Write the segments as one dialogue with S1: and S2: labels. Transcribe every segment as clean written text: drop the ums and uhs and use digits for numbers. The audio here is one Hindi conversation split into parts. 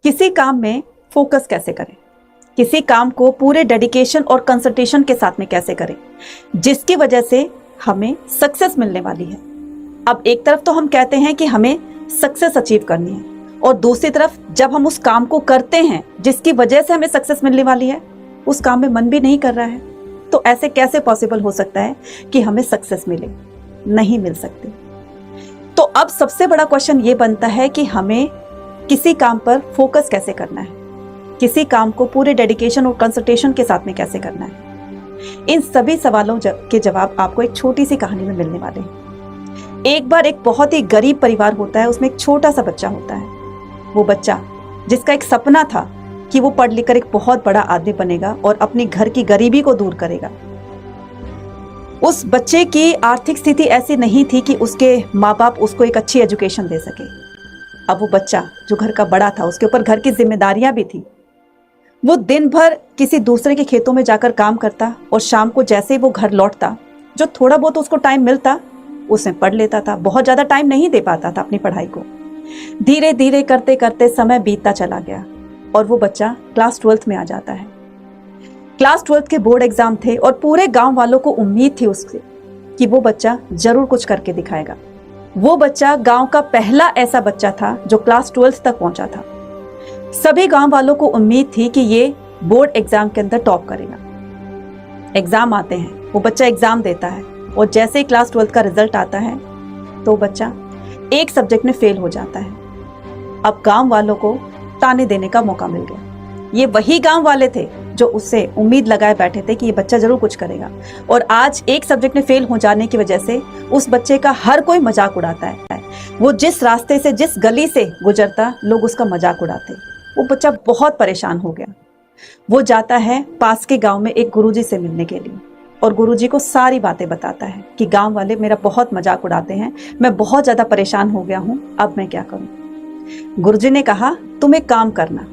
S1: किसी काम में फोकस कैसे करें, किसी काम को पूरे डेडिकेशन और कंसंट्रेशन के साथ में कैसे करें जिसकी वजह से हमें सक्सेस मिलने वाली है। अब एक तरफ तो हम कहते हैं कि हमें सक्सेस अचीव करनी है, और दूसरी तरफ जब हम उस काम को करते हैं जिसकी वजह से हमें सक्सेस मिलने वाली है, उस काम में मन भी नहीं कर रहा है, तो ऐसे कैसे पॉसिबल हो सकता है कि हमें सक्सेस मिले? नहीं मिल सकती। तो अब सबसे बड़ा क्वेश्चन ये बनता है कि हमें किसी काम पर फोकस कैसे करना है, किसी काम को पूरे डेडिकेशन और कंसंट्रेशन के साथ में कैसे करना है। इन सभी सवालों के जवाब आपको एक छोटी सी कहानी में मिलने वाले हैं। एक बार एक बहुत ही गरीब परिवार होता है, उसमें एक छोटा सा बच्चा होता है। वो बच्चा जिसका एक सपना था कि वो पढ़ लिख कर एक बहुत बड़ा आदमी बनेगा और अपनी घर की गरीबी को दूर करेगा। उस बच्चे की आर्थिक स्थिति ऐसी नहीं थी कि उसके माँ बाप उसको एक अच्छी एजुकेशन दे सके। अब वो बच्चा जो घर का बड़ा था, उसके ऊपर घर की जिम्मेदारियां भी थी। वो दिन भर किसी दूसरे के खेतों में जाकर काम करता और शाम को जैसे ही वो घर लौटता, जो थोड़ा बहुत उसको टाइम मिलता उसमें पढ़ लेता था। बहुत ज़्यादा टाइम नहीं दे पाता था अपनी पढ़ाई को। धीरे धीरे करते करते समय बीतता चला गया और वो बच्चा क्लास 12th में आ जाता है। क्लास 12th के बोर्ड एग्जाम थे और पूरे गांव वालों को उम्मीद थी उससे कि वो बच्चा जरूर कुछ करके दिखाएगा। वो बच्चा गांव का पहला ऐसा बच्चा था जो क्लास 12th तक पहुंचा था। सभी गांव वालों को उम्मीद थी कि ये बोर्ड एग्जाम के अंदर टॉप करेगा। एग्जाम आते हैं, वो बच्चा एग्जाम देता है और जैसे ही क्लास 12th का रिजल्ट आता है तो बच्चा एक सब्जेक्ट में फेल हो जाता है। अब गांव वालों को ताने देने का मौका मिल गया। ये वही गांव वाले थे जो उससे उम्मीद लगाए बैठे थे कि ये बच्चा जरूर कुछ करेगा, और आज एक सब्जेक्ट में फेल हो जाने की वजह से उस बच्चे का हर कोई मजाक उड़ाता है। वो जिस रास्ते से, जिस गली से गुजरता, लोग उसका मजाक उड़ाते। वो बच्चा बहुत परेशान हो गया। वो जाता है पास के गांव में एक गुरुजी से मिलने के लिए और गुरुजी को सारी बातें बताता है कि गांव वाले मेरा बहुत मजाक उड़ाते हैं, मैं बहुत ज्यादा परेशान हो गया हूं, अब मैं क्या करूं। गुरुजी ने कहा, तुम एक काम करना,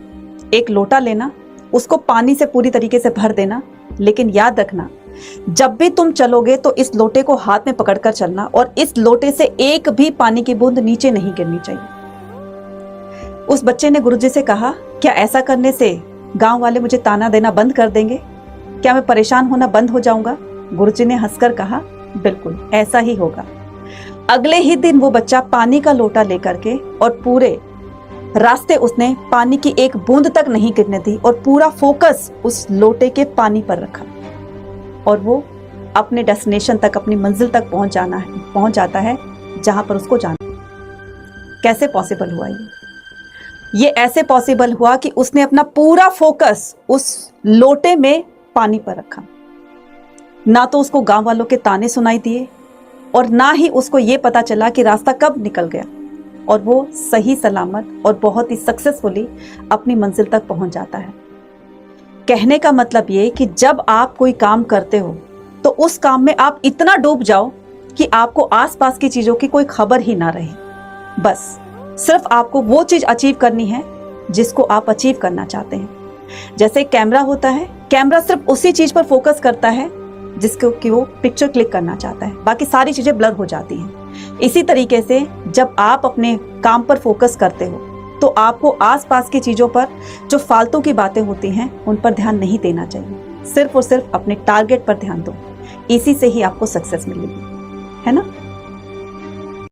S1: एक लोटा लेना, उसको पानी से पूरी तरीके से भर देना, लेकिन याद रखना जब भी तुम चलोगे तो इस लोटे को हाथ में पकड़कर चलना और इस लोटे से एक भी पानी की बूंद नीचे नहीं गिरनी चाहिए। उस बच्चे ने गुरुजी से कहा, क्या ऐसा करने से गांव वाले मुझे ताना देना बंद कर देंगे? क्या मैं परेशान होना बंद हो जाऊंगा? गुरुजी ने हंसकर कहा, बिल्कुल ऐसा ही होगा। अगले ही दिन वो बच्चा पानी का लोटा लेकर के और पूरे रास्ते उसने पानी की एक बूंद तक नहीं गिरने दी और पूरा फोकस उस लोटे के पानी पर रखा और वो अपने डेस्टिनेशन तक, अपनी मंजिल तक पहुंच जाता है जहां पर उसको जाना। कैसे पॉसिबल हुआ ये ऐसे पॉसिबल हुआ कि उसने अपना पूरा फोकस उस लोटे में पानी पर रखा। ना तो उसको गांव वालों के ताने सुनाई दिए और ना ही उसको ये पता चला कि रास्ता कब निकल गया, और वो सही सलामत और बहुत ही सक्सेसफुली अपनी मंजिल तक पहुंच जाता है। कहने का मतलब ये कि जब आप कोई काम करते हो तो उस काम में आप इतना डूब जाओ कि आपको आसपास की चीजों की कोई खबर ही ना रहे। बस सिर्फ आपको वो चीज अचीव करनी है जिसको आप अचीव करना चाहते हैं। जैसे कैमरा होता है, कैमरा सिर्फ उसी चीज पर फोकस करता है जिसको कि वो पिक्चर क्लिक करना चाहता है, बाकी सारी चीजें ब्लर हो जाती हैं। इसी तरीके से जब आप अपने काम पर फोकस करते हो तो आपको आसपास की चीजों पर जो फालतू की बातें होती हैं उन पर ध्यान नहीं देना चाहिए। सिर्फ और सिर्फ अपने टारगेट पर ध्यान दो, इसी से ही आपको सक्सेस मिलेगी, है ना।